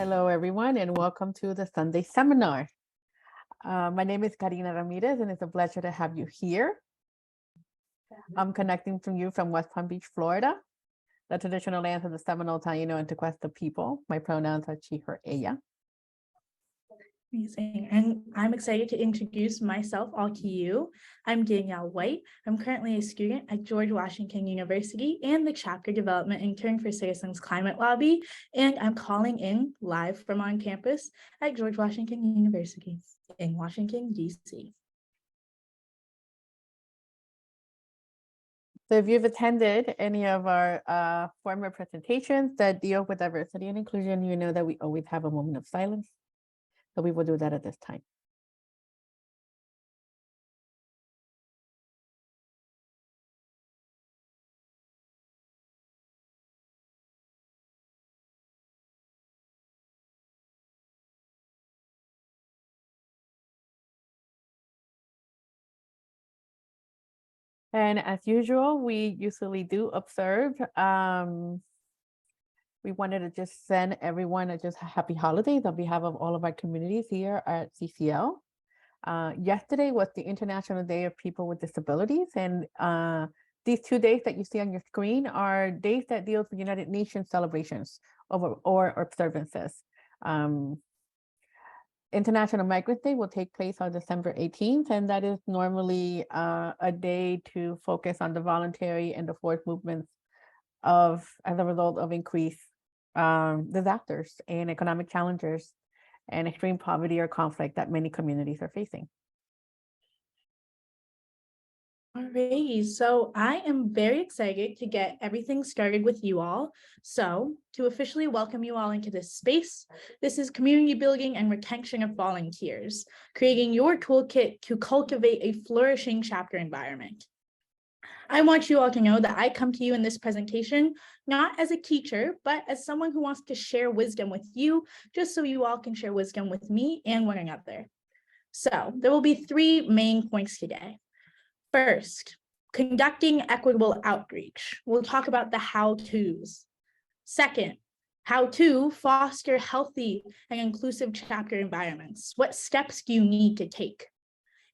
Hello, everyone, and welcome to the Sunday seminar. My name is Karina Ramírez, and it's a pleasure to have you here. I'm connecting from you from West Palm Beach, Florida, the traditional lands of the Seminole, Taino, and Tequesta people. My pronouns are she, her, ella. Amazing. And I'm excited to introduce myself all to you. I'm Danielle Whyte. I'm currently a student at George Washington University and the Chapter Development Intern for Citizens Climate Lobby. And I'm calling in live from on campus at George Washington University in Washington, D.C. So if you've attended any of our former presentations that deal with diversity and inclusion, you know that we always have a moment of silence. So we will do that at this time. And as usual, we usually do observe. We wanted to just send everyone just happy holidays on behalf of all of our communities here at CCL. Yesterday was the International Day of People with Disabilities, and these 2 days that you see on your screen are days that deal with United Nations celebrations or observances. International Migrants Day will take place on December 18th, and that is normally a day to focus on the voluntary and the forced movements as a result of increased disasters and economic challenges and extreme poverty or conflict that many communities are facing. Alrighty, so I am very excited to get everything started with you all. So to officially welcome you all into this space, this is community building and retention of volunteers, creating your toolkit to cultivate a flourishing chapter environment. I want you all to know that I come to you in this presentation, not as a teacher, but as someone who wants to share wisdom with you, just so you all can share wisdom with me and one another. So there will be 3 main points today. First, conducting equitable outreach. We'll talk about the how-tos. Second, how to foster healthy and inclusive chapter environments. What steps do you need to take?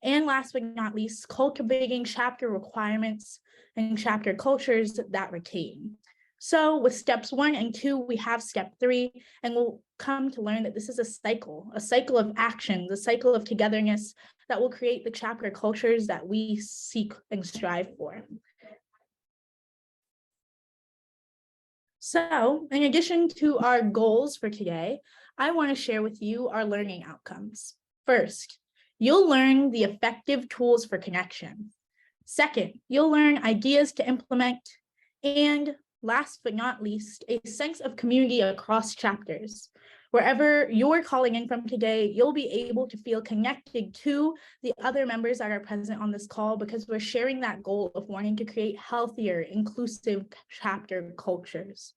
And last but not least, cultivating chapter requirements and chapter cultures that retain. So with steps 1 and 2, we have step 3, and we'll come to learn that this is a cycle of actions, a cycle of togetherness that will create the chapter cultures that we seek and strive for. So in addition to our goals for today, I want to share with you our learning outcomes. First, you'll learn the effective tools for connection. Second, you'll learn ideas to implement. And last but not least, a sense of community across chapters. Wherever you're calling in from today, you'll be able to feel connected to the other members that are present on this call because we're sharing that goal of wanting to create healthier, inclusive chapter cultures.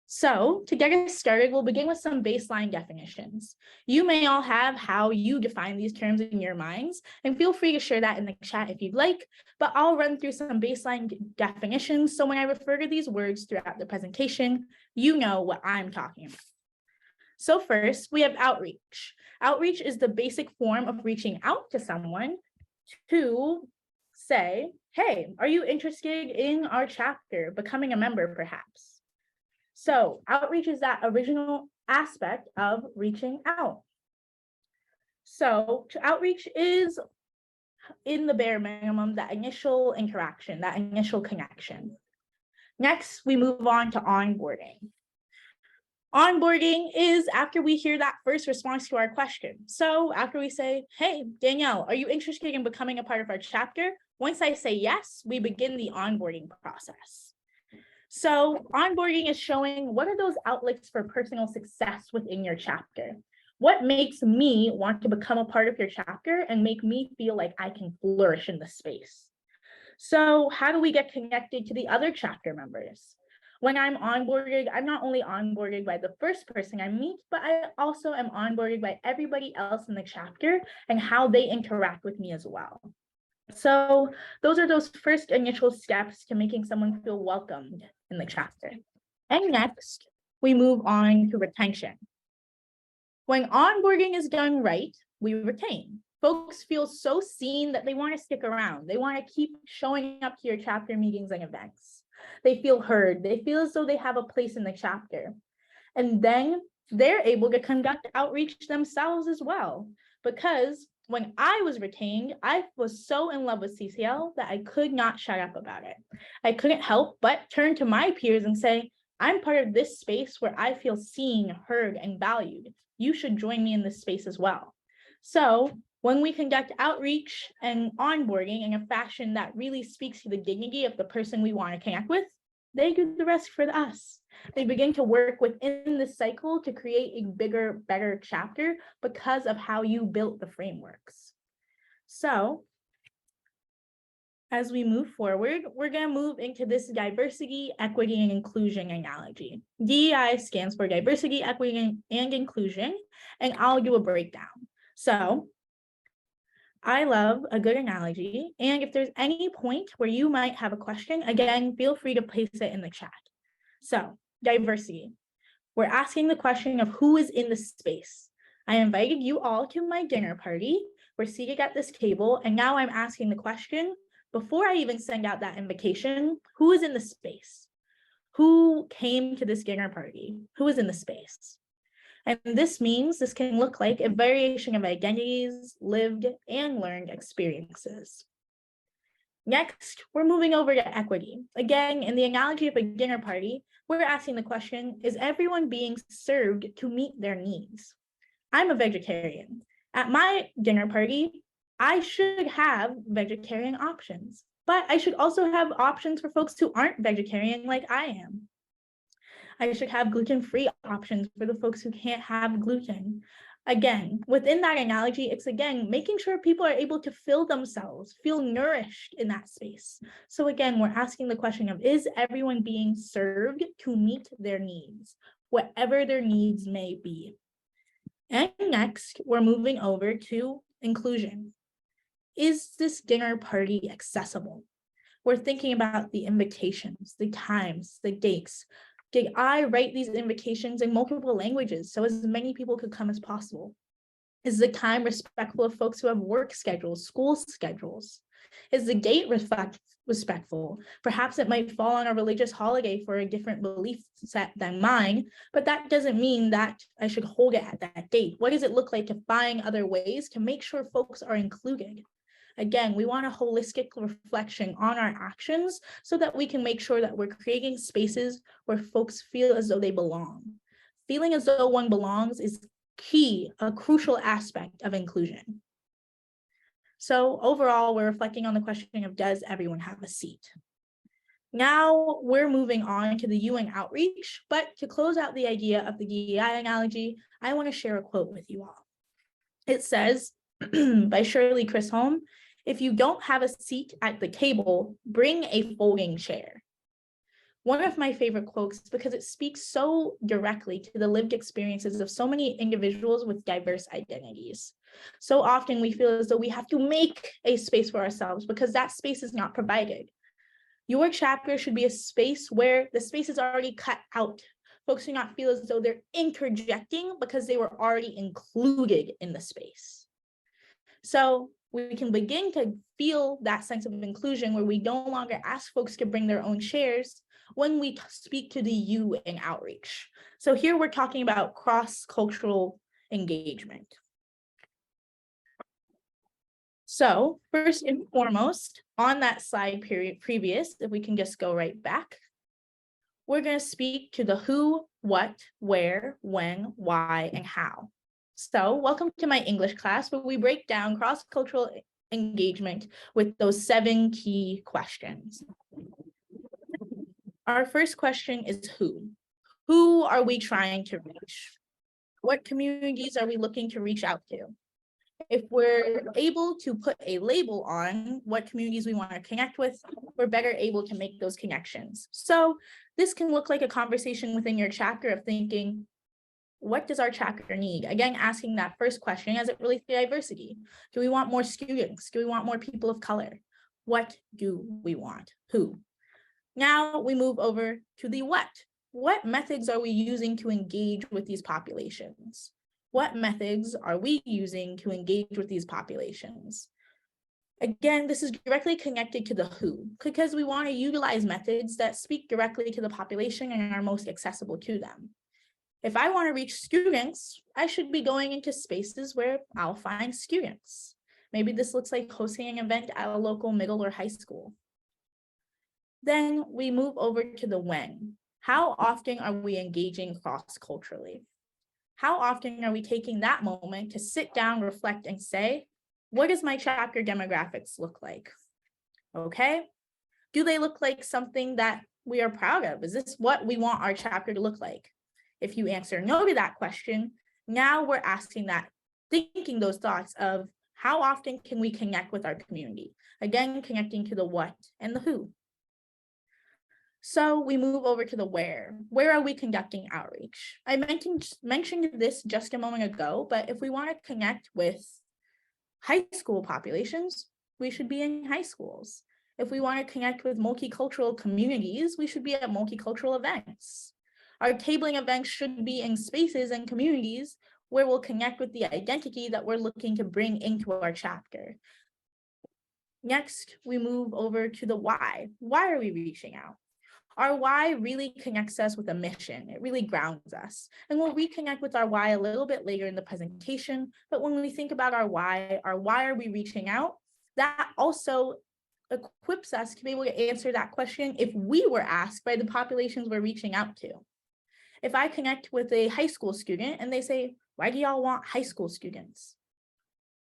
So to get us started, we'll begin with some baseline definitions. You may all have how you define these terms in your minds, and feel free to share that in the chat if you'd like, but I'll run through some baseline definitions. So when I refer to these words throughout the presentation, you know what I'm talking about. So first, we have outreach. Outreach is the basic form of reaching out to someone to say, hey, are you interested in our chapter, becoming a member perhaps? So outreach is that original aspect of reaching out. So outreach is, in the bare minimum, that initial interaction, that initial connection. Next, we move on to onboarding. Onboarding is after we hear that first response to our question. So after we say, hey, Danielle, are you interested in becoming a part of our chapter? Once I say yes, we begin the onboarding process. So onboarding is showing what are those outlets for personal success within your chapter? What makes me want to become a part of your chapter and make me feel like I can flourish in the space? So how do we get connected to the other chapter members? When I'm onboarded, I'm not only onboarded by the first person I meet, but I also am onboarded by everybody else in the chapter and how they interact with me as well. So those are those first initial steps to making someone feel welcomed in the chapter. And next, we move on to retention. When onboarding is done right, we retain. Folks feel so seen that they want to stick around. They want to keep showing up to your chapter meetings and events. They feel heard. They feel as though they have a place in the chapter. And then they're able to conduct outreach themselves as well. Because when I was retained, I was so in love with CCL that I could not shut up about it. I couldn't help but turn to my peers and say, I'm part of this space where I feel seen, heard, and valued. You should join me in this space as well. So when we conduct outreach and onboarding in a fashion that really speaks to the dignity of the person we want to connect with, they do the rest for us. They begin to work within the cycle to create a bigger, better chapter because of how you built the frameworks. So as we move forward, we're going to move into this diversity, equity, and inclusion analogy. DEI stands for diversity, equity, and inclusion, and I'll do a breakdown. So I love a good analogy, and if there's any point where you might have a question, again, feel free to place it in the chat. So diversity. We're asking the question of who is in the space. I invited you all to my dinner party. We're seated at this table, and now I'm asking the question, before I even send out that invitation, who is in the space? Who came to this dinner party? Who is in the space? And this means this can look like a variation of identities, lived and learned experiences. Next, we're moving over to equity. Again, in the analogy of a dinner party, we're asking the question, is everyone being served to meet their needs? I'm a vegetarian. At my dinner party, I should have vegetarian options, but I should also have options for folks who aren't vegetarian like I am. I should have gluten-free options for the folks who can't have gluten. Again, within that analogy, it's again, making sure people are able to fill themselves, feel nourished in that space. So again, we're asking the question of, is everyone being served to meet their needs, whatever their needs may be? And next, we're moving over to inclusion. Is this dinner party accessible? We're thinking about the invitations, the times, the dates. Did I write these invitations in multiple languages so as many people could come as possible? Is the time respectful of folks who have work schedules, school schedules? Is the date respectful? Perhaps it might fall on a religious holiday for a different belief set than mine, but that doesn't mean that I should hold it at that date. What does it look like to find other ways to make sure folks are included? Again, we want a holistic reflection on our actions so that we can make sure that we're creating spaces where folks feel as though they belong. Feeling as though one belongs is key, a crucial aspect of inclusion. So overall, we're reflecting on the question of, does everyone have a seat? Now we're moving on to the U and outreach, but to close out the idea of the DEI analogy, I want to share a quote with you all. It says, by Shirley Chisholm, if you don't have a seat at the table, bring a folding chair. One of my favorite quotes because it speaks so directly to the lived experiences of so many individuals with diverse identities. So often we feel as though we have to make a space for ourselves because that space is not provided. Your chapter should be a space where the space is already cut out. Folks do not feel as though they're interjecting because they were already included in the space. So we can begin to feel that sense of inclusion where we no longer ask folks to bring their own chairs when we speak to the you in outreach. So here we're talking about cross-cultural engagement. So first and foremost, on that slide previous, if we can just go right back, we're going to speak to the who, what, where, when, why, and how. So welcome to my English class where we break down cross-cultural engagement with those 7 key questions. Our first question is who? Who are we trying to reach? What communities are we looking to reach out to? If we're able to put a label on what communities we want to connect with, we're better able to make those connections. So this can look like a conversation within your chapter of thinking, what does our chapter need? Again, asking that first question as it relates to diversity. Do we want more students? Do we want more people of color? What do we want? Who? Now we move over to the what. What methods are we using to engage with these populations? What methods are we using to engage with these populations? Again, this is directly connected to the who, because we want to utilize methods that speak directly to the population and are most accessible to them. If I want to reach students, I should be going into spaces where I'll find students. Maybe this looks like hosting an event at a local middle or high school. Then we move over to the when. How often are we engaging cross-culturally? How often are we taking that moment to sit down, reflect, and say, what does my chapter demographics look like? Okay. Do they look like something that we are proud of? Is this what we want our chapter to look like? If you answer no to that question, now we're asking that, thinking those thoughts of how often can we connect with our community? Again, connecting to the what and the who. So we move over to the where. Where are we conducting outreach? I mentioned this just a moment ago, but if we want to connect with high school populations, we should be in high schools. If we want to connect with multicultural communities, we should be at multicultural events. Our tabling events should be in spaces and communities where we'll connect with the identity that we're looking to bring into our chapter. Next, we move over to the why. Why are we reaching out? Our why really connects us with a mission. It really grounds us. And we'll reconnect with our why a little bit later in the presentation. But when we think about our why are we reaching out? That also equips us to be able to answer that question if we were asked by the populations we're reaching out to. If I connect with a high school student and they say, why do y'all want high school students?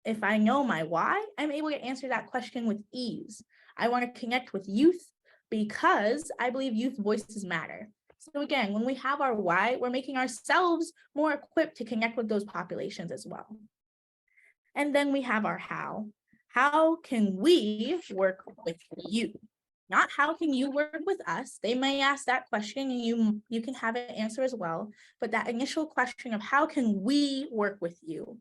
If I know my why, I'm able to answer that question with ease. I want to connect with youth because I believe youth voices matter. So again, when we have our why, we're making ourselves more equipped to connect with those populations as well. And then we have our how. How can we work with you? Not how can you work with us? They may ask that question and you can have an answer as well. But that initial question of how can we work with you?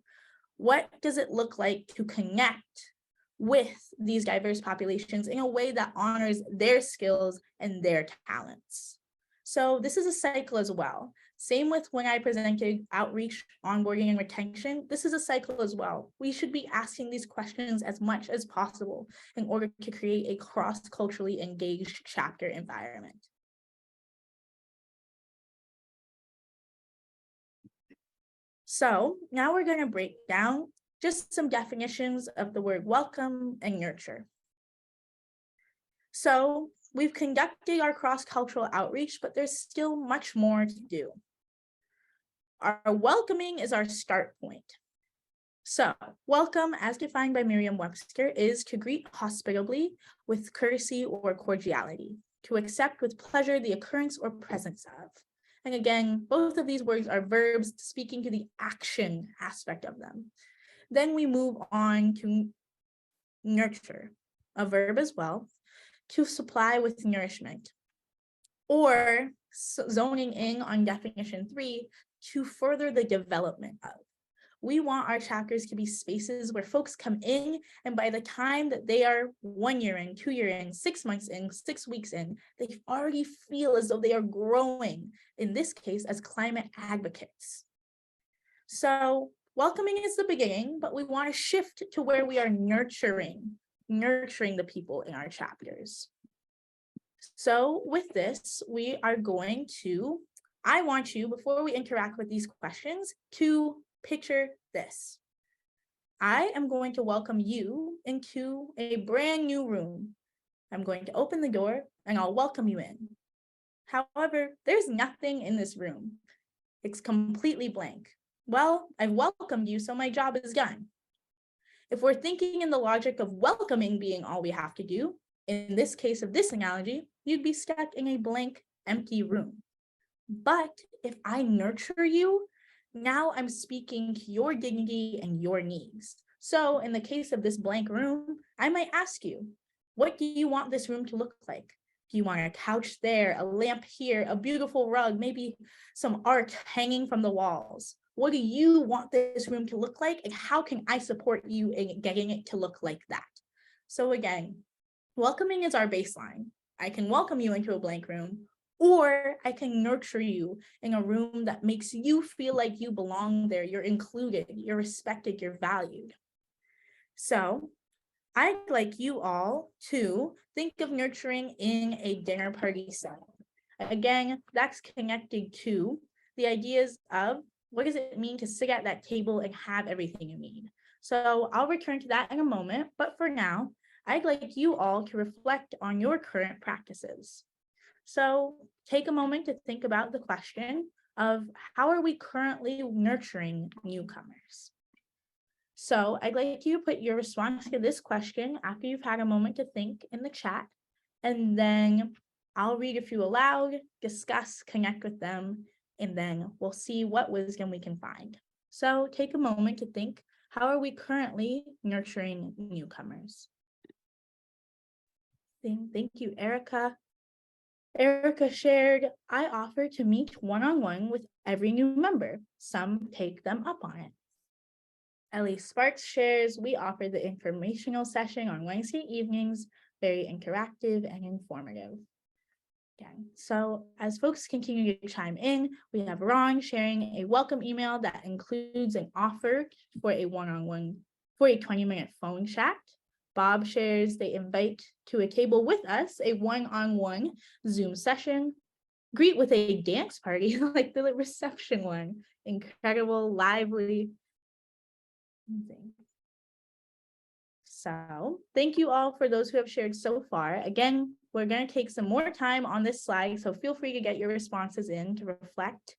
What does it look like to connect with these diverse populations in a way that honors their skills and their talents? So this is a cycle as well. Same with when I presented outreach, onboarding, and retention. This is a cycle as well. We should be asking these questions as much as possible in order to create a cross-culturally engaged chapter environment. So now we're going to break down just some definitions of the word welcome and nurture. So we've conducted our cross-cultural outreach, but there's still much more to do. Our welcoming is our start point. So welcome, as defined by Merriam-Webster, is to greet hospitably with courtesy or cordiality, to accept with pleasure the occurrence or presence of. And again, both of these words are verbs speaking to the action aspect of them. Then we move on to nurture, a verb as well, to supply with nourishment, or zoning in on definition 3, to further the development of. We want our chapters to be spaces where folks come in, and by the time that they are 1 year in, 2 year in, 6 months in, 6 weeks in, they already feel as though they are growing, in this case, as climate advocates. So welcoming is the beginning, but we want to shift to where we are nurturing the people in our chapters. So with this, we are going to, I want you, before we interact with these questions, to picture this. I am going to welcome you into a brand new room. I'm going to open the door and I'll welcome you in. However, there's nothing in this room. It's completely blank. Well, I've welcomed you, so my job is done. If we're thinking in the logic of welcoming being all we have to do, in this case of this analogy, you'd be stuck in a blank, empty room. But if I nurture you, now I'm speaking to your dignity and your needs. So in the case of this blank room, I might ask you, what do you want this room to look like? Do you want a couch there, a lamp here, a beautiful rug, maybe some art hanging from the walls? What do you want this room to look like? And how can I support you in getting it to look like that? So again, welcoming is our baseline. I can welcome you into a blank room, or I can nurture you in a room that makes you feel like you belong there, you're included, you're respected, you're valued. So I'd like you all to think of nurturing in a dinner party setting. Again, that's connected to the ideas of what does it mean to sit at that table and have everything you need. So I'll return to that in a moment, but for now, I'd like you all to reflect on your current practices. So take a moment to think about the question of how are we currently nurturing newcomers? So I'd like you to put your response to this question after you've had a moment to think in the chat, and then I'll read a few aloud, discuss, connect with them, and then we'll see what wisdom we can find. So take a moment to think, how are we currently nurturing newcomers? Thank you, Erica. Erica shared, I offer to meet one-on-one with every new member. Some take them up on it. Ellie Sparks shares, we offer the informational session on Wednesday evenings, very interactive and informative. Again, so as folks continue to chime in, we have Ron sharing a welcome email that includes an offer for a one-on-one, for a 20-minute phone chat. Bob shares they invite to a table with us, a one-on-one Zoom session. Greet with a dance party like the reception one. Incredible, lively. So thank you all for those who have shared so far. Again, we're going to take some more time on this slide, so feel free to get your responses in to reflect.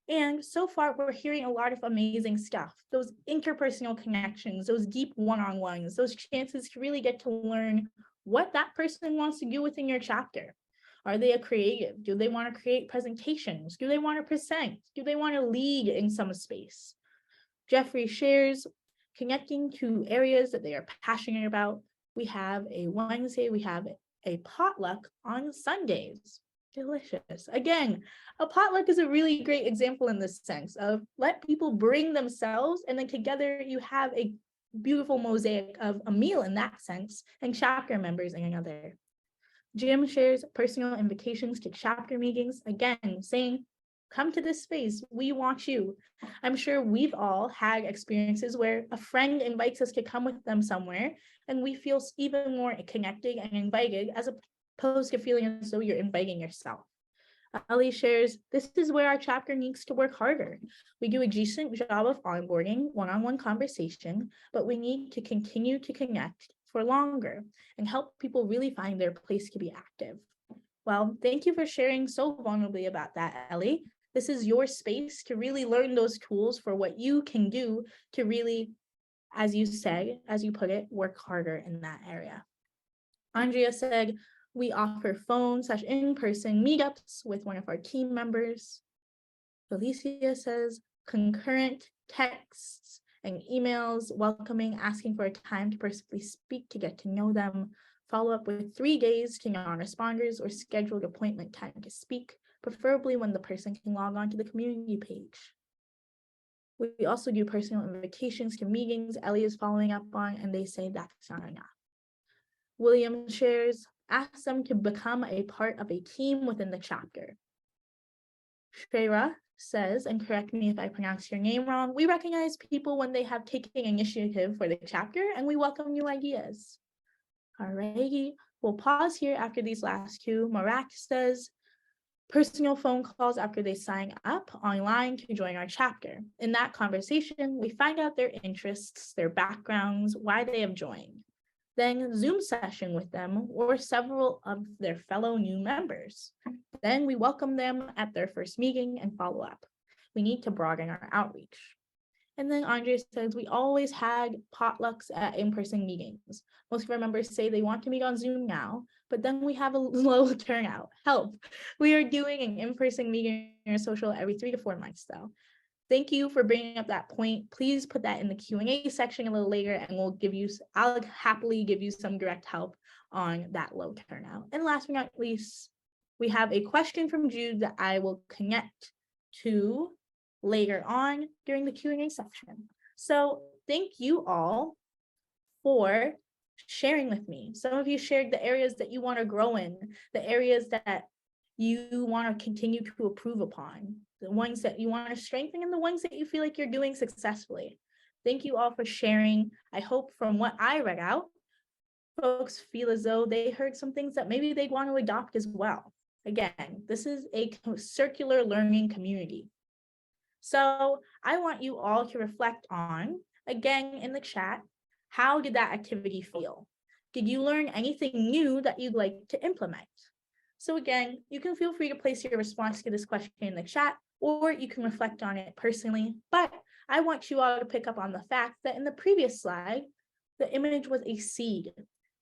And so far, we're hearing a lot of amazing stuff. Those interpersonal connections, those deep one-on-ones, those chances to really get to learn what that person wants to do within your chapter. Are they a creative? Do they want to create presentations? Do they want to present? Do they want to lead in some space? Jeffrey shares, connecting to areas that they are passionate about. We have a Wednesday, we have a potluck on Sundays. Delicious. Again, a potluck is a really great example in this sense of let people bring themselves, and then together you have a beautiful mosaic of a meal in that sense, and chapter members in another. Jim shares personal invitations to chapter meetings, again, saying, come to this space, we want you. I'm sure we've all had experiences where a friend invites us to come with them somewhere, and we feel even more connected and invited as opposed to feeling as though you're inviting yourself. Ali shares, this is where our chapter needs to work harder. We do a decent job of onboarding, one-on-one conversation, but we need to continue to connect for longer and help people really find their place to be active. Well, thank you for sharing so vulnerably about that, Ellie. This is your space to really learn those tools for what you can do to really, as you said, as you put it, work harder in that area. Andrea said, we offer phone/in-person meetups with one of our team members. Felicia says, concurrent texts and emails, welcoming, asking for a time to personally speak to get to know them. Follow up with 3 days to non-responders or scheduled appointment time to speak, preferably when the person can log on to the community page. We also do personal invitations to meetings Ellie is following up on, and they say that's not enough. William shares, ask them to become a part of a team within the chapter. Shreya says, and correct me if I pronounce your name wrong, we recognize people when they have taken initiative for the chapter, and we welcome new ideas. Alrighty, we'll pause here after these last two. Marak says, personal phone calls after they sign up online to join our chapter. In that conversation, we find out their interests, their backgrounds, why they have joined. Then Zoom session with them or several of their fellow new members. Then we welcome them at their first meeting and follow up. We need to broaden our outreach. And then Andrea says, we always had potlucks at in-person meetings. Most of our members say they want to meet on Zoom now, but then we have a low turnout. Help. We are doing an in-person meeting or social every 3 to 4 months though. Thank you for bringing up that point. Please put that in the Q&A section a little later and I'll happily give you some direct help on that low turnout. And last but not least, we have a question from Jude that I will connect to later on during the Q&A section. So thank you all for sharing with me. Some of you shared the areas that you want to grow in, the areas that you want to continue to improve upon, the ones that you want to strengthen, and the ones that you feel like you're doing successfully. Thank you all for sharing. I hope from what I read out, folks feel as though they heard some things that maybe they'd want to adopt as well. Again, this is a circular learning community. So I want you all to reflect on, again in the chat, how did that activity feel? Did you learn anything new that you'd like to implement? So again, you can feel free to place your response to this question in the chat, or you can reflect on it personally. But I want you all to pick up on the fact that in the previous slide, the image was a seed.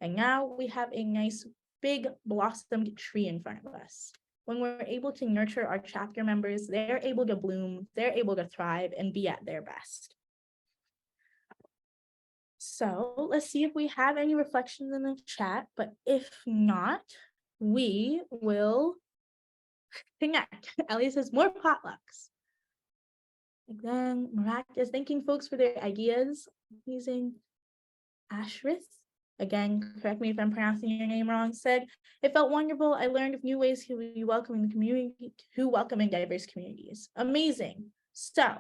And now we have a nice big blossomed tree in front of us. When we're able to nurture our chapter members, they're able to bloom, they're able to thrive and be at their best. So let's see if we have any reflections in the chat, but if not, we will connect. Ellie says more potlucks. Again, Marak is thanking folks for their ideas. Using Ashrith, again, correct me if I'm pronouncing your name wrong, said, it felt wonderful. I learned of new ways to be welcoming the community, to welcoming diverse communities. Amazing. So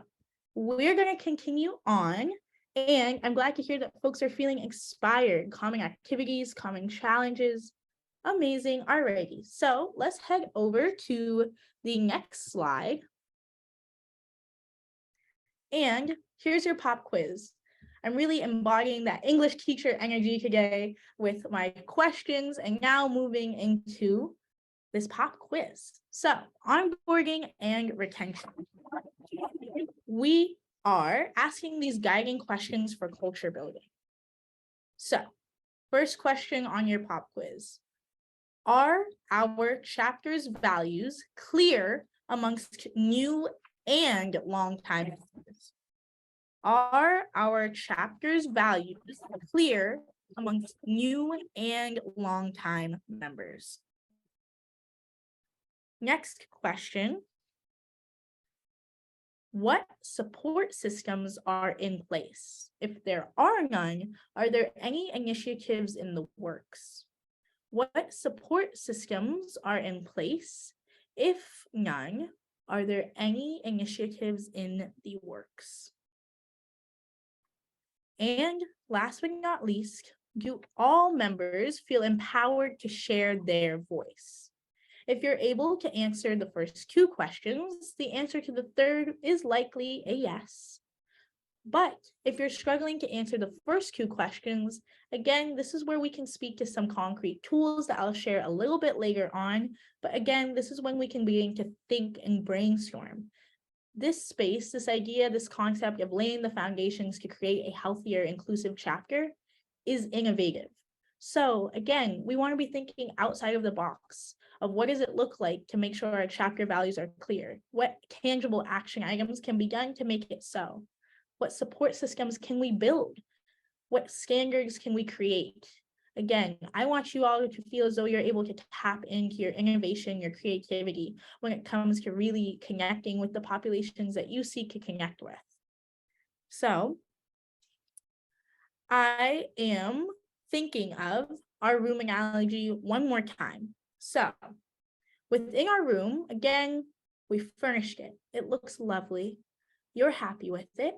we're going to continue on. And I'm glad to hear that folks are feeling inspired, common activities, common challenges. Amazing. Alrighty. So let's head over to the next slide. And here's your pop quiz. I'm really embodying that English teacher energy today with my questions and now moving into this pop quiz. So onboarding and retention. We are asking these guiding questions for culture building. So first question on your pop quiz. Are our chapter's values clear amongst new and longtime members? Are our chapter's values clear amongst new and longtime members? Next question. What support systems are in place? If there are none, are there any initiatives in the works? What support systems are in place? If none, are there any initiatives in the works? And last but not least, do all members feel empowered to share their voice? If you're able to answer the first two questions, the answer to the third is likely a yes. But if you're struggling to answer the first two questions, again, this is where we can speak to some concrete tools that I'll share a little bit later on. But again, this is when we can begin to think and brainstorm. This space, this idea, this concept of laying the foundations to create a healthier, inclusive chapter is innovative. So again, we want to be thinking outside of the box of what does it look like to make sure our chapter values are clear? What tangible action items can be done to make it so? What support systems can we build? What standards can we create? Again, I want you all to feel as though you're able to tap into your innovation, your creativity when it comes to really connecting with the populations that you seek to connect with. So I am thinking of our room analogy one more time. So within our room, again, we furnished it. It looks lovely. You're happy with it.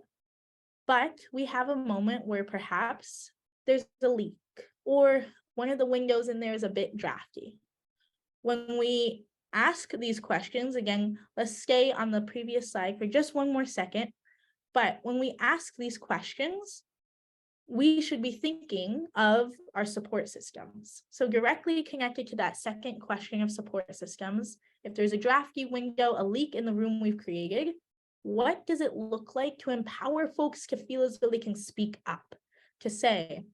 But we have a moment where perhaps there's a leak or one of the windows in there is a bit drafty. When we ask these questions, again, let's stay on the previous slide for just one more second. But when we ask these questions, we should be thinking of our support systems. So directly connected to that second question of support systems, if there's a drafty window, a leak in the room we've created, what does it look like to empower folks to feel as though they can speak up, to say,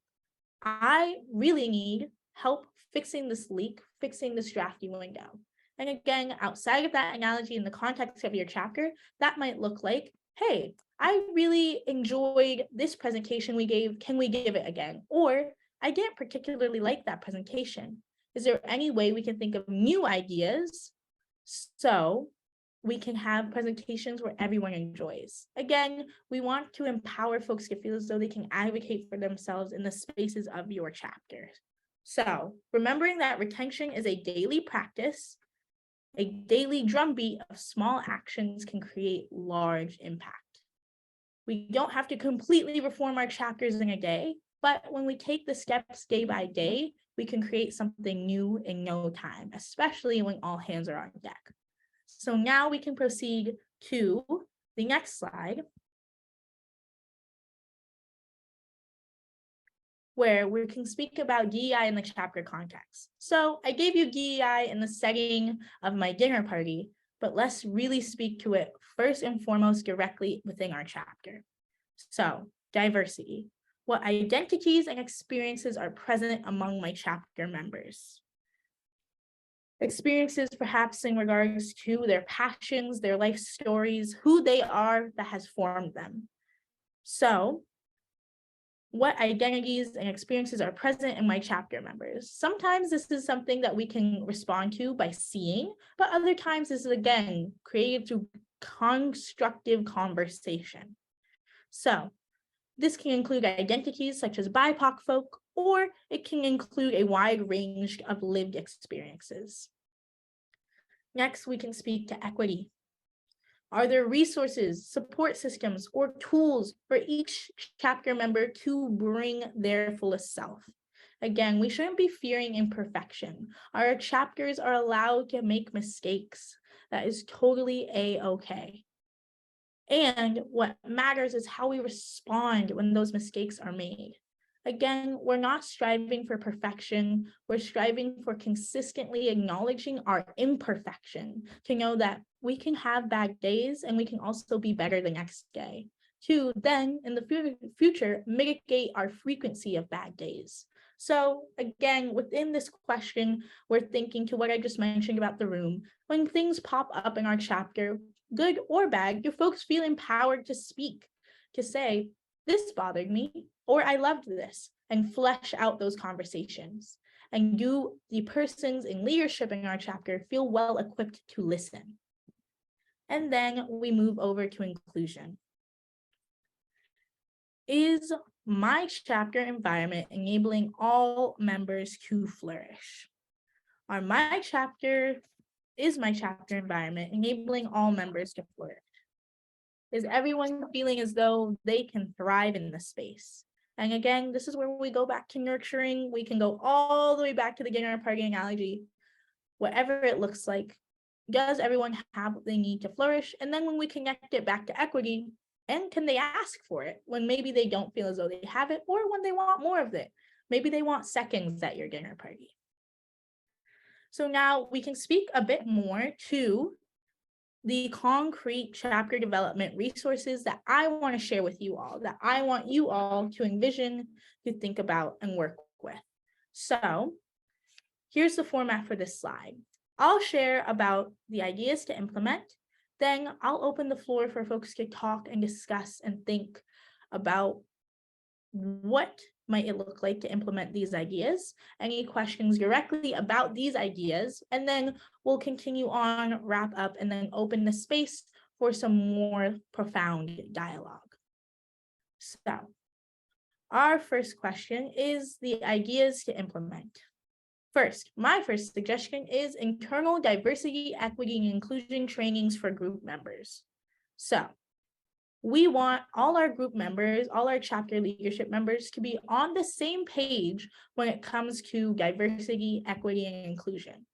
I really need help fixing this leak, fixing this drafty window. And again, outside of that analogy in the context of your chapter, that might look like, hey, I really enjoyed this presentation we gave. Can we give it again? Or I didn't particularly like that presentation. Is there any way we can think of new ideas so we can have presentations where everyone enjoys. Again, we want to empower folks to feel as though they can advocate for themselves in the spaces of your chapter. So remembering that retention is a daily practice, a daily drumbeat of small actions can create large impact. We don't have to completely reform our chapters in a day, but when we take the steps day by day, we can create something new in no time, especially when all hands are on deck. So now we can proceed to the next slide, where we can speak about DEI in the chapter context. So I gave you DEI in the setting of my dinner party, but let's really speak to it first and foremost directly within our chapter. So diversity. What identities and experiences are present among my chapter members? Experiences perhaps in regards to their passions, their life stories, who they are that has formed them. So what identities and experiences are present in my chapter members? Sometimes this is something that we can respond to by seeing, but other times this is again created through constructive conversation. So this can include identities such as BIPOC folk, or it can include a wide range of lived experiences. Next, we can speak to equity. Are there resources, support systems, or tools for each chapter member to bring their fullest self? Again, we shouldn't be fearing imperfection. Our chapters are allowed to make mistakes. That is totally a-okay. And what matters is how we respond when those mistakes are made. Again, we're not striving for perfection. We're striving for consistently acknowledging our imperfection to know that we can have bad days and we can also be better the next day. To then, in the future, mitigate our frequency of bad days. So again, within this question, we're thinking to what I just mentioned about the room. When things pop up in our chapter, good or bad, do folks feel empowered to speak, to say, this bothered me, or I loved this, and flesh out those conversations? And do the persons in leadership in our chapter feel well equipped to listen? And then we move over to inclusion. Is my chapter environment enabling all members to flourish? Is my chapter environment enabling all members to flourish? Is everyone feeling as though they can thrive in the space? And again, this is where we go back to nurturing. We can go all the way back to the dinner party analogy. Whatever it looks like, does everyone have what they need to flourish? And then when we connect it back to equity, and can they ask for it when maybe they don't feel as though they have it, or when they want more of it? Maybe they want seconds at your dinner party. So now we can speak a bit more to the concrete chapter development resources that I want to share with you all, that I want you all to envision, to think about, and work with. So here's the format for this slide. I'll share about the ideas to implement. Then I'll open the floor for folks to talk and discuss and think about what might it look like to implement these ideas, any questions directly about these ideas, and then we'll continue on, wrap up, and then open the space for some more profound dialogue. So our first question is the ideas to implement. First, my first suggestion is internal diversity, equity, and inclusion trainings for group members. So we want all our group members, all our chapter leadership members to be on the same page when it comes to diversity, equity, and inclusion.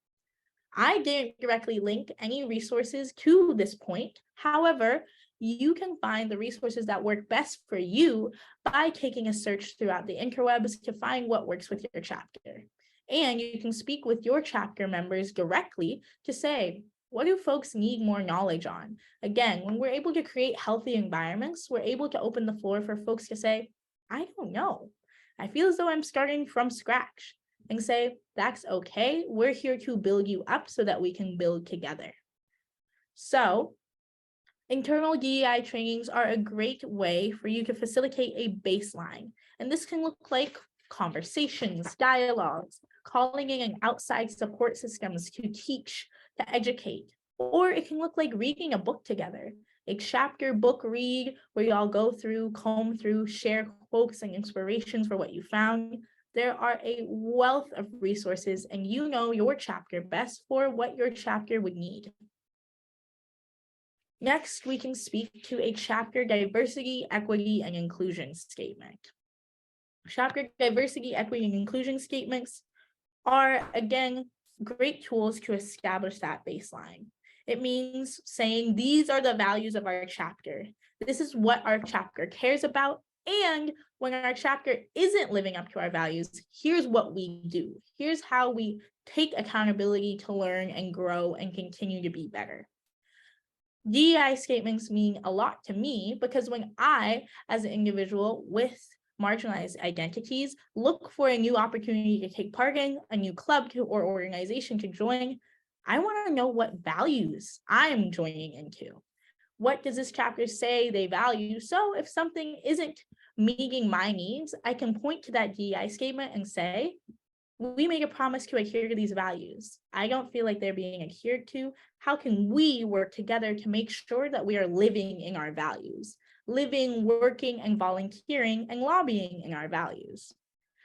I didn't directly link any resources to this point. However, you can find the resources that work best for you by taking a search throughout the interwebs to find what works with your chapter. And you can speak with your chapter members directly to say, what do folks need more knowledge on? Again, when we're able to create healthy environments, we're able to open the floor for folks to say, I don't know. I feel as though I'm starting from scratch, and say, that's okay. We're here to build you up so that we can build together. So internal DEI trainings are a great way for you to facilitate a baseline. And this can look like conversations, dialogues, calling in outside support systems to teach, to educate, Or it can look like reading a book together, a chapter book read where you all go through, comb through, share quotes and inspirations for what you found. There are a wealth of resources, and you know your chapter best for what your chapter would need. Next, we can speak to a chapter diversity, equity, and inclusion statement. Chapter diversity, equity, and inclusion statements are, again, great tools to establish that baseline. It means saying these are the values of our chapter. This is what our chapter cares about. And when our chapter isn't living up to our values, here's what we do. Here's how we take accountability to learn and grow and continue to be better. DEI statements mean a lot to me because when I, as an individual with marginalized identities, look for a new opportunity to take part in, a new club or organization to join, I want to know what values I'm joining into. What does this chapter say they value? So if something isn't meeting my needs, I can point to that DEI statement and say, we made a promise to adhere to these values. I don't feel like they're being adhered to. How can we work together to make sure that we are living in our values, living, working, and volunteering and lobbying in our values?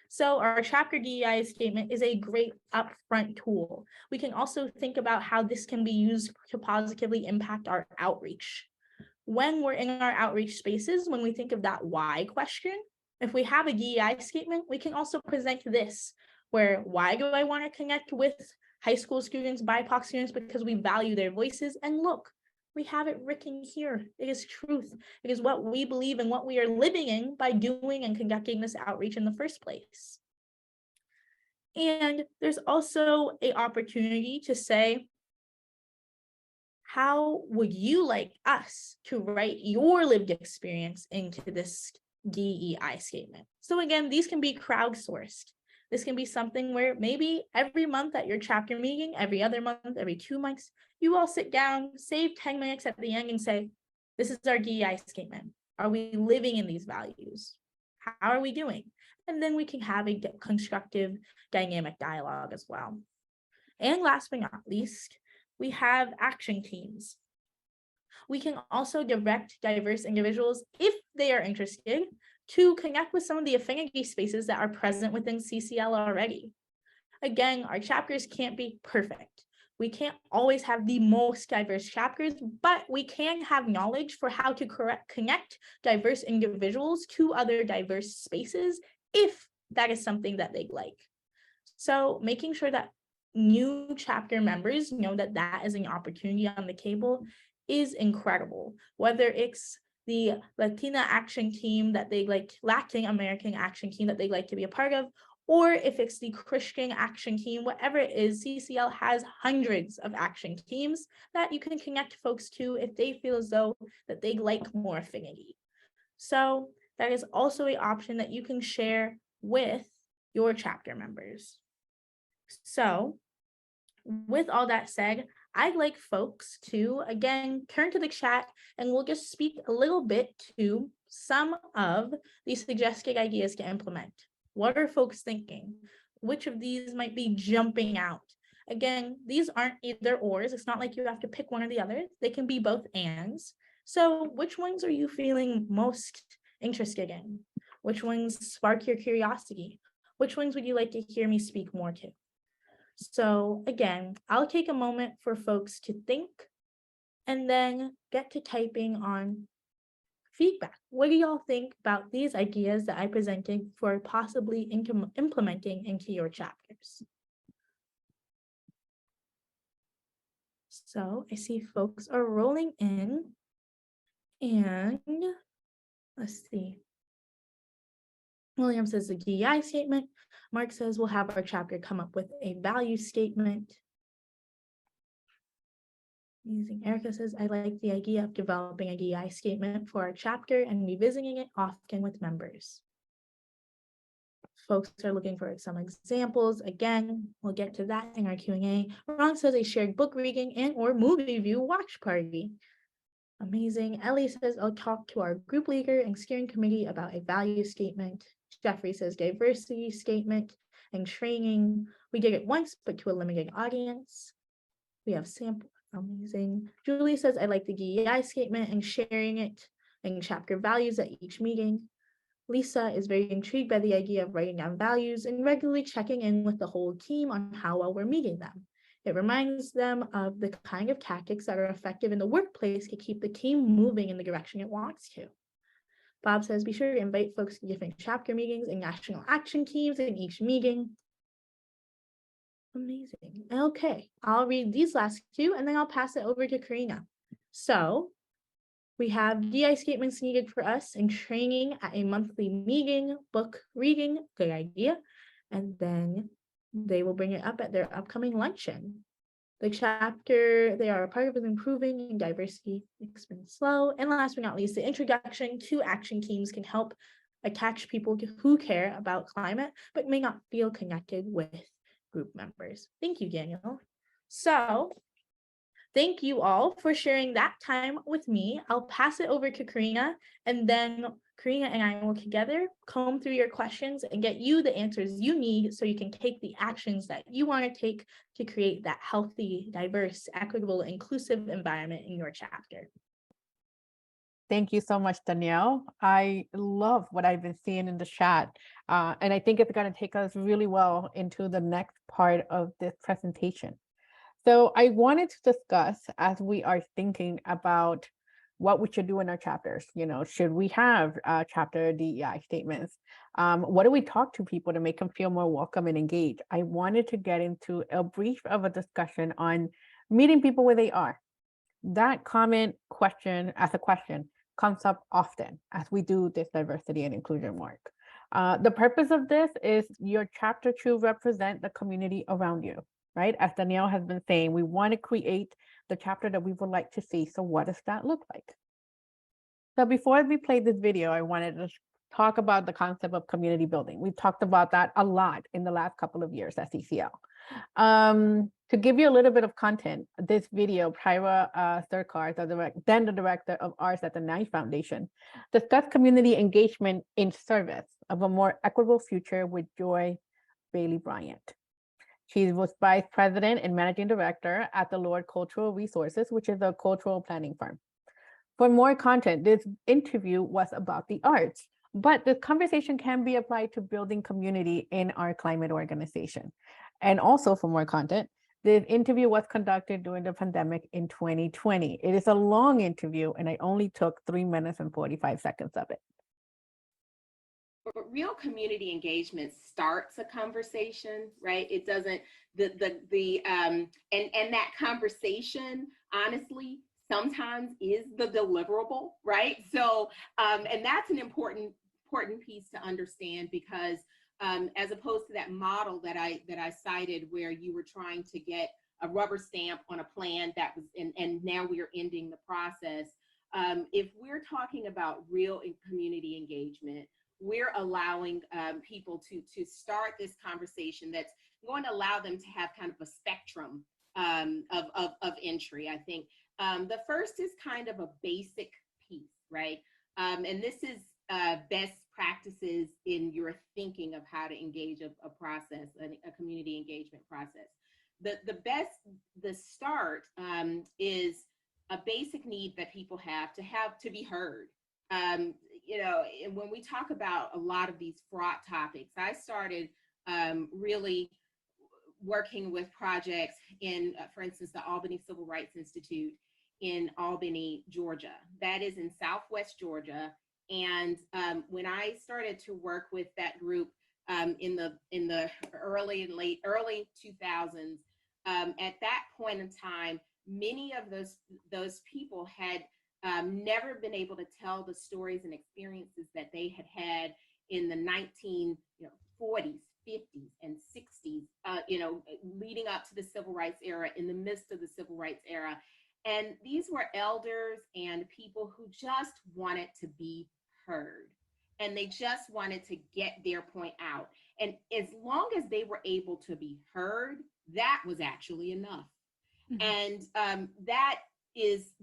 So our chapter DEI statement is a great upfront tool. We can also think about how this can be used to positively impact our outreach. When we're in our outreach spaces, when we think of that why question, if we have a DEI statement, we can also present this, where why do I want to connect with high school students, BIPOC students? Because we value their voices. And look, we have it written here. It is truth. It is what we believe and what we are living in by doing and conducting this outreach in the first place. And there's also an opportunity to say, how would you like us to write your lived experience into this DEI statement? So again, these can be crowdsourced. This can be something where maybe every month at your chapter meeting, every other month, every 2 months, you all sit down, save 10 minutes at the end and say, this is our DEI statement. Are we living in these values? How are we doing? And then we can have a constructive, dynamic dialogue as well. And last but not least, we have action teams. We can also direct diverse individuals, if they are interested, to connect with some of the affinity spaces that are present within CCL already. Again, our chapters can't be perfect. We can't always have the most diverse chapters, but we can have knowledge for how to connect diverse individuals to other diverse spaces if that is something that they'd like. So making sure that new chapter members know that that is an opportunity on the table is incredible. Whether it's the Latina action team that they like, Latin American action team that they like to be a part of, or if it's the Christian action team, whatever it is, CCL has hundreds of action teams that you can connect folks to if they feel as though that they like more affinity. So that is also an option that you can share with your chapter members. So with all that said, I'd like folks to, again, turn to the chat and we'll just speak a little bit to some of these suggested ideas to implement. What are folks thinking? Which of these might be jumping out? Again, these aren't either ors. It's not like you have to pick one or the other. They can be both ands. So which ones are you feeling most interested in? Which ones spark your curiosity? Which ones would you like to hear me speak more to? So again, I'll take a moment for folks to think and then get to typing on feedback. What do y'all think about these ideas that I presented for possibly implementing into your chapters? So I see folks are rolling in and let's see. William says the DEI statement. Mark says we'll have our chapter come up with a value statement. Erica says, I like the idea of developing a DEI statement for our chapter and revisiting it often with members. Folks are looking for some examples. Again, we'll get to that in our Q&A. Ron says a shared book reading and or movie review watch party. Amazing. Ellie says, I'll talk to our group leader and steering committee about a value statement. Jeffrey says diversity statement and training. We did it once, but to a limited audience. We have sample. Amazing. Julie says, I like the DEI statement and sharing it and chapter values at each meeting. Lisa is very intrigued by the idea of writing down values and regularly checking in with the whole team on how well we're meeting them. It reminds them of the kind of tactics that are effective in the workplace to keep the team moving in the direction it wants to. Bob says, be sure to invite folks to different chapter meetings and national action teams in each meeting. Amazing. Okay, I'll read these last two and then I'll pass it over to Karina. So we have DI statements needed for us and training at a monthly meeting, book reading, good idea. And then they will bring it up at their upcoming luncheon. The chapter they are a part of is improving diversity, it's been slow. And last but not least, the introduction to action teams can help attach people who care about climate, but may not feel connected with group members. Thank you, Danielle. So thank you all for sharing that time with me. I'll pass it over to Karina, and then Karina and I will together comb through your questions and get you the answers you need so you can take the actions that you want to take to create that healthy, diverse, equitable, inclusive environment in your chapter. Thank you so much, Danielle. I love what I've been seeing in the chat. And I think it's going to take us really well into the next part of this presentation. So I wanted to discuss, as we are thinking about what we should do in our chapters, should we have chapter DEI statements? What do we talk to people to make them feel more welcome and engaged? I wanted to get into a brief of a discussion on meeting people where they are. That question comes up often as we do this diversity and inclusion work. The purpose of this is your chapter to represent the community around you, right? As Danielle has been saying, we want to create the chapter that we would like to see. So what does that look like? So before we play this video, I wanted to talk about the concept of community building. We've talked about that a lot in the last couple of years at CCL. To give you a little bit of content, this video, Pyra Sturkar, then the director of arts at the Knight Foundation, discussed community engagement in service of a more equitable future with Joy Bailey Bryant. She was vice president and managing director at the Lord Cultural Resources, which is a cultural planning firm. For more content, this interview was about the arts, but this conversation can be applied to building community in our climate organization. And also for more content, the interview was conducted during the pandemic in 2020. It is a long interview and I only took 3 minutes and 45 seconds of it. But real community engagement starts a conversation, right? It doesn't, and that conversation, honestly, sometimes is the deliverable, right? So, and that's an important piece to understand, because as opposed to that model that I cited, where you were trying to get a rubber stamp on a plan that was, and now we are ending the process. If we're talking about real community engagement, we're allowing people to start this conversation that's going to allow them to have kind of a spectrum of entry. I think the first is kind of a basic piece, right? And this is best practices in your thinking of how to engage a process, a community engagement process. The start is a basic need that people have to be heard. You know, and when we talk about a lot of these fraught topics, I started really working with projects in, for instance, the Albany Civil Rights Institute in Albany, Georgia. That is in Southwest Georgia. And when I started to work with that group in the early 2000s, at that point in time, many of those people had never been able to tell the stories and experiences that they had in the 1940s, 50s, and 60s, leading up to the civil rights era, in the midst of the civil rights era. And these were elders and people who just wanted to be heard, and they just wanted to get their point out. And as long as they were able to be heard, that was actually enough. Mm-hmm. And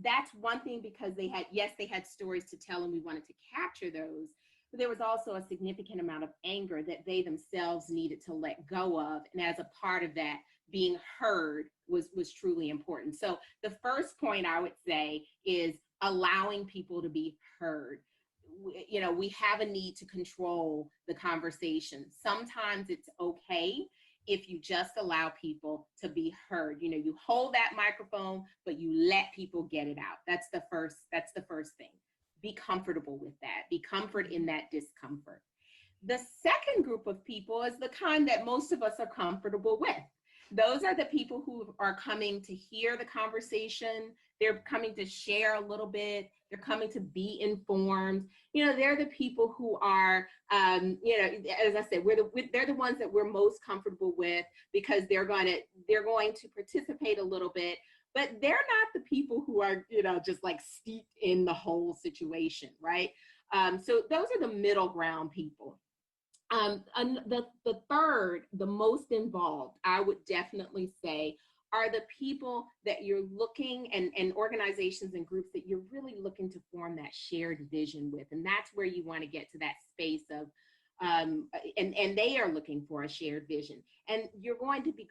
that's one thing, because they had stories to tell and we wanted to capture those, but there was also a significant amount of anger that they themselves needed to let go of. And as a part of that, being heard was truly important. So the first point I would say is allowing people to be heard. You know, we have a need to control the conversation. Sometimes it's okay if you just allow people to be heard. You know, you hold that microphone, but you let people get it out. That's the first thing. Be comfortable with that. Be comfort in that discomfort. The second group of people is the kind that most of us are comfortable with. Those are the people who are coming to hear the conversation. They're coming to share a little bit. They're coming to be informed. You know, they're the people who are, you know, as I said, they're the ones that we're most comfortable with because they're going to participate a little bit, but they're not the people who are, you know, just like steeped in the whole situation, right? So those are the middle ground people. And the third, the most involved, I would definitely say, are the people that you're looking and organizations and groups that you're really looking to form that shared vision with. And that's where you want to get to that space of, and they are looking for a shared vision. And you're going to be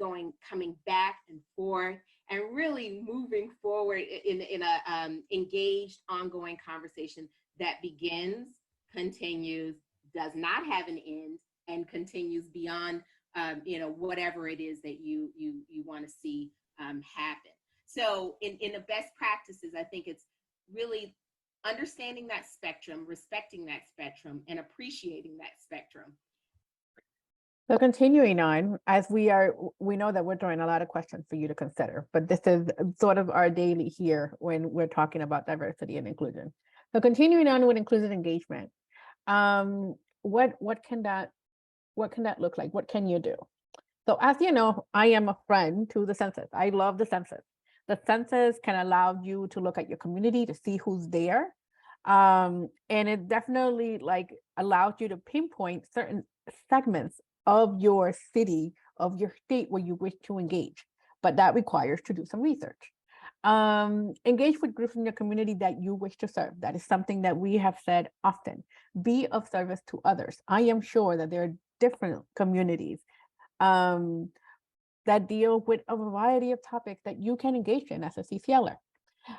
coming back and forth and really moving forward in a engaged, ongoing conversation that begins, continues, does not have an end, and continues beyond you know, whatever it is that you want to see happen. So in the best practices, I think it's really understanding that spectrum, respecting that spectrum, and appreciating that spectrum. So continuing on, as we know that we're throwing a lot of questions for you to consider, but this is sort of our daily here when we're talking about diversity and inclusion. So continuing on with inclusive engagement, what can that look like? What can you do? So as you know, I am a friend to the census. I love the census. The census can allow you to look at your community to see who's there. And it definitely like allows you to pinpoint certain segments of your city, of your state where you wish to engage, but that requires to do some research. Engage with groups in your community that you wish to serve. That is something that we have said often. Be of service to others. I am sure that there are different communities that deal with a variety of topics that you can engage in as a CCLer.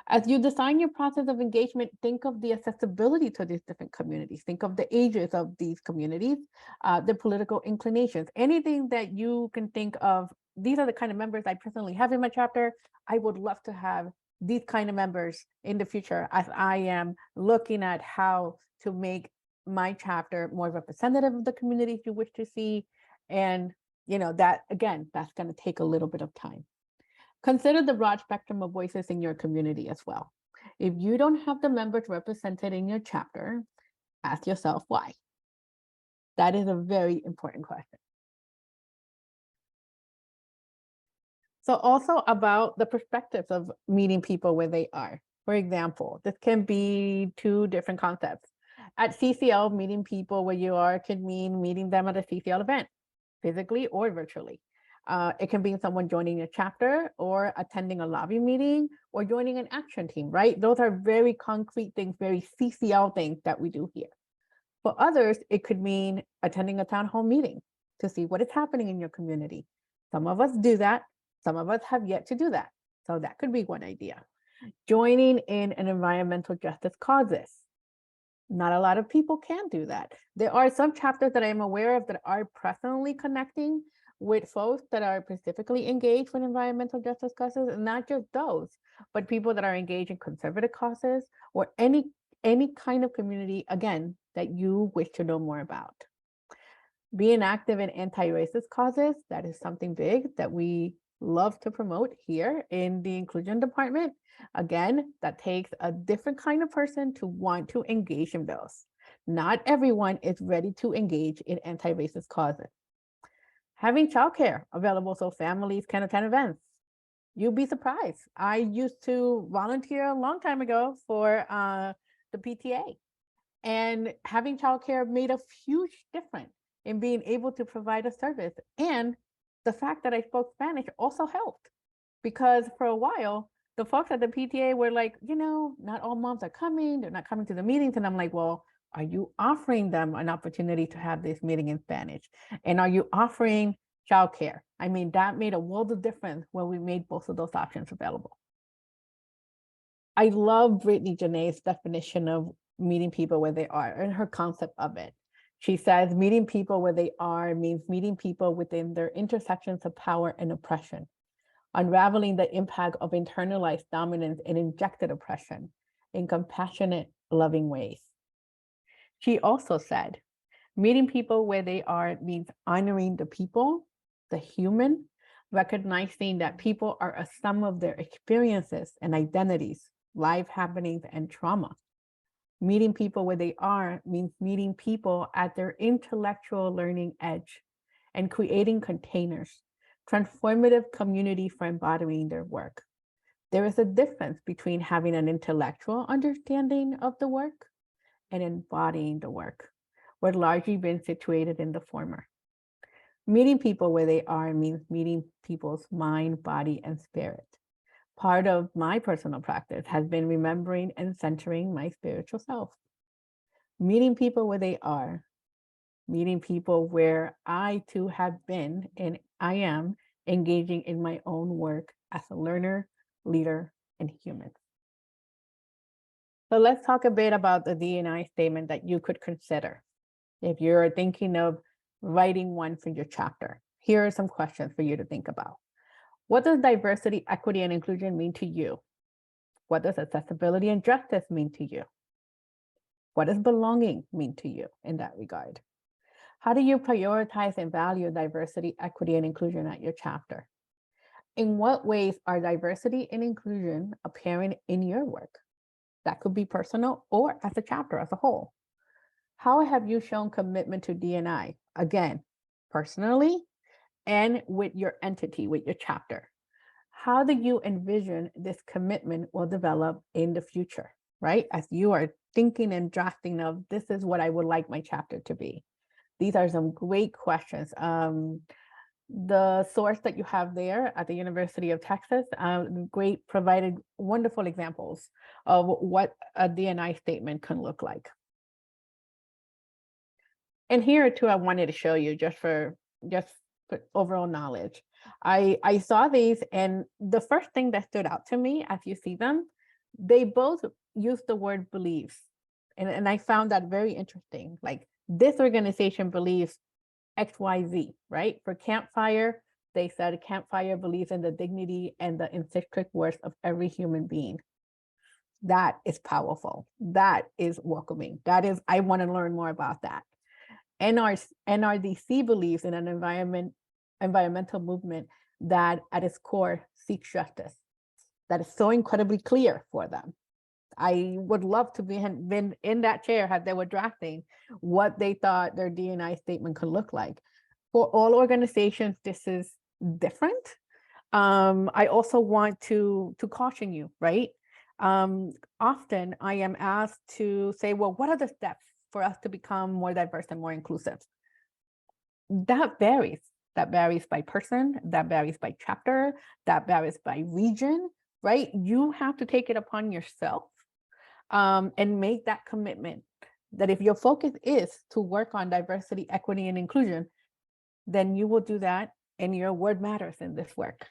As you design your process of engagement, think of the accessibility to these different communities. Think of the ages of these communities, the political inclinations, anything that you can think of. These are the kind of members I personally have in my chapter. I would love to have these kind of members in the future as I am looking at how to make my chapter more representative of the communities you wish to see. And, you know, that again, that's going to take a little bit of time. Consider the broad spectrum of voices in your community as well. If you don't have the members represented in your chapter, ask yourself why. That is a very important question. So also about the perspectives of meeting people where they are. For example, this can be two different concepts. At CCL, meeting people where you are could mean meeting them at a CCL event, physically or virtually. It can be someone joining a chapter or attending a lobby meeting or joining an action team, right? Those are very concrete things, very CCL things that we do here. For others, it could mean attending a town hall meeting to see what is happening in your community. Some of us do that. Some of us have yet to do that. So that could be one idea. Joining in an environmental justice causes. Not a lot of people can do that. There are some chapters that I am aware of that are presently connecting with folks that are specifically engaged with environmental justice causes, and not just those, but people that are engaged in conservative causes or any kind of community, again, that you wish to know more about. Being active in anti-racist causes, that is something big that we love to promote here in the inclusion department. Again, that takes a different kind of person to want to engage in those. Not everyone is ready to engage in anti-racist causes. Having childcare available so families can attend events. You'd be surprised. I used to volunteer a long time ago for the PTA, and having childcare made a huge difference in being able to provide a service. And the fact that I spoke Spanish also helped, because for a while, the folks at the PTA were like, you know, not all moms are coming. They're not coming to the meetings. And I'm like, well, are you offering them an opportunity to have this meeting in Spanish? And are you offering childcare. I mean, that made a world of difference when we made both of those options available. I love Brittany Janae's definition of meeting people where they are and her concept of it. She says meeting people where they are means meeting people within their intersections of power and oppression, unraveling the impact of internalized dominance and injected oppression in compassionate, loving ways. She also said, meeting people where they are means honoring the people, the human, recognizing that people are a sum of their experiences and identities, life happenings, and trauma. Meeting people where they are means meeting people at their intellectual learning edge and creating containers, transformative community for embodying their work. There is a difference between having an intellectual understanding of the work and embodying the work. We're largely been situated in the former. Meeting people where they are means meeting people's mind, body, and spirit. Part of my personal practice has been remembering and centering my spiritual self. Meeting people where they are, meeting people where I too have been and I am engaging in my own work as a learner, leader, and human. So let's talk a bit about the DEI statement that you could consider if you're thinking of writing one for your chapter. Here are some questions for you to think about. What does diversity, equity, and inclusion mean to you? What does accessibility and justice mean to you? What does belonging mean to you in that regard? How do you prioritize and value diversity, equity, and inclusion at your chapter? In what ways are diversity and inclusion apparent in your work? That could be personal or as a chapter as a whole. How have you shown commitment to D&I? Again, personally and with your entity, with your chapter. How do you envision this commitment will develop in the future, right? As you are thinking and drafting of, this is what I would like my chapter to be. These are some great questions. The source that you have there at the University of Texas, provided wonderful examples of what a D&I statement can look like. And here too, I wanted to show you just for overall knowledge. I saw these, and the first thing that stood out to me as you see them, they both use the word beliefs. And I found that very interesting. Like, this organization believes XYZ, right? For Campfire, they said Campfire believes in the dignity and the intrinsic worth of every human being. That is powerful. That is welcoming. That is, I want to learn more about that. NRDC believes in an environmental movement that at its core seeks justice. That is so incredibly clear for them. I would love to been in that chair as they were drafting what they thought their D&I statement could look like. For all organizations, this is different. I also want to caution you, right? Often I am asked to say, well, what are the steps for us to become more diverse and more inclusive? That varies. That varies by person, that varies by chapter, that varies by region, right? You have to take it upon yourself and make that commitment that if your focus is to work on diversity, equity, and inclusion, then you will do that, and your word matters in this work,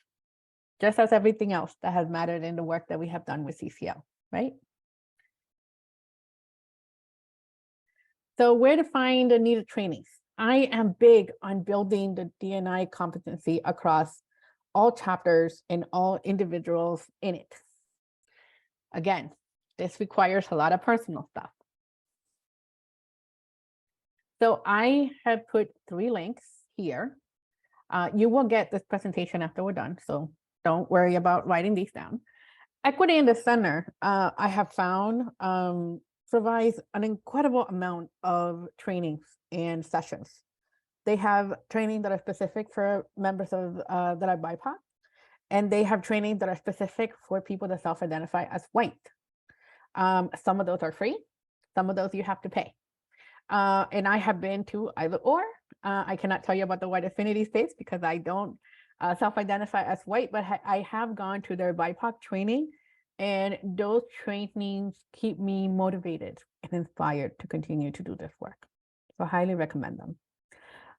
just as everything else that has mattered in the work that we have done with CCL, right? So where to find the needed trainings? I am big on building the D&I competency across all chapters and all individuals in it. Again, this requires a lot of personal stuff. So I have put 3 links here. You will get this presentation after we're done, so don't worry about writing these down. Equity in the Center, I have found, provides an incredible amount of trainings and sessions. They have training that are specific for members of that are BIPOC, and they have training that are specific for people that self-identify as white. Some of those are free, some of those you have to pay. And I have been to either or. I cannot tell you about the white affinity space because I don't self-identify as white, but I have gone to their BIPOC training, and those trainings keep me motivated and inspired to continue to do this work. So I highly recommend them.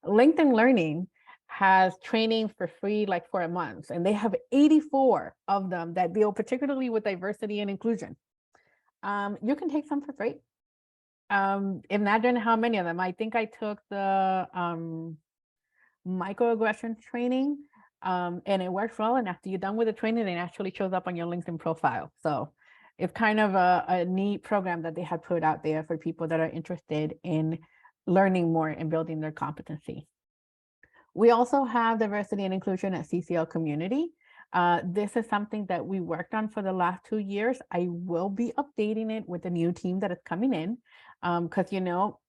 LinkedIn Learning has training for free, like for a month, and they have 84 of them that deal particularly with diversity and inclusion. You can take some for free. Imagine how many of them. I think I took the microaggression training, and it works well. And after you're done with the training, it actually shows up on your LinkedIn profile. So it's kind of a neat program that they have put out there for people that are interested in learning more and building their competency. We also have diversity and inclusion at CCL Community. This is something that we worked on for the last 2 years. I will be updating it with the new team that is coming in, because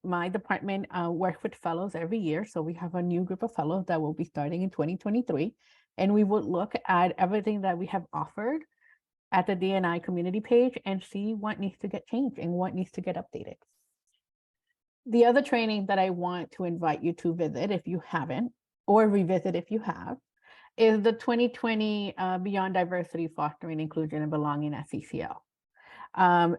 my department works with fellows every year. So we have a new group of fellows that will be starting in 2023. And we would look at everything that we have offered at the DNI community page and see what needs to get changed and what needs to get updated. The other training that I want to invite you to visit, if you haven't, or revisit if you have, is the 2020 Beyond Diversity, Fostering Inclusion and Belonging at CCL.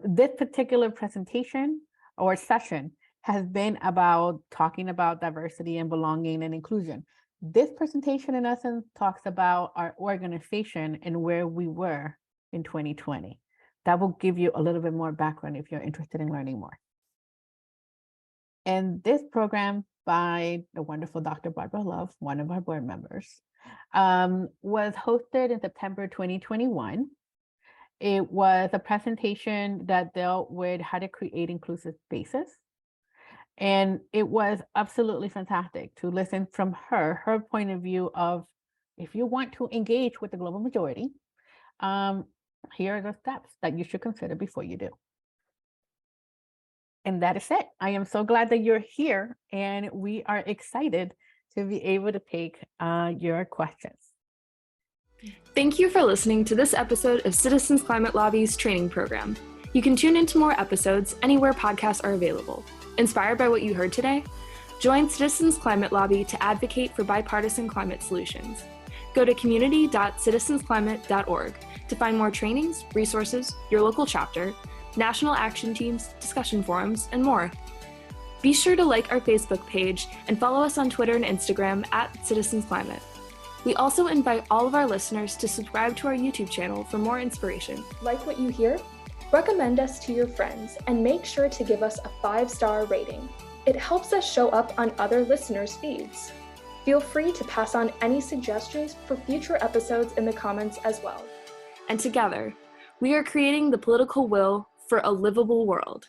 This particular presentation or session has been about talking about diversity and belonging and inclusion. This presentation, in essence, talks about our organization and where we were in 2020. That will give you a little bit more background if you're interested in learning more. And this program by the wonderful Dr. Barbara Love, one of our board members, was hosted in September 2021. It was a presentation that dealt with how to create inclusive spaces. And it was absolutely fantastic to listen from her point of view of, if you want to engage with the global majority, here are the steps that you should consider before you do. And that is it. I am so glad that you're here, and we are excited to be able to take your questions. Thank you for listening to this episode of Citizens Climate Lobby's training program. You can tune into more episodes anywhere podcasts are available. Inspired by what you heard today? Join Citizens Climate Lobby to advocate for bipartisan climate solutions. Go to community.citizensclimate.org to find more trainings, resources, your local chapter, national action teams, discussion forums, and more. Be sure to like our Facebook page and follow us on Twitter and Instagram @CitizensClimate. We also invite all of our listeners to subscribe to our YouTube channel for more inspiration. Like what you hear? Recommend us to your friends and make sure to give us a 5-star rating. It helps us show up on other listeners' feeds. Feel free to pass on any suggestions for future episodes in the comments as well. And together, we are creating the political will for a livable world.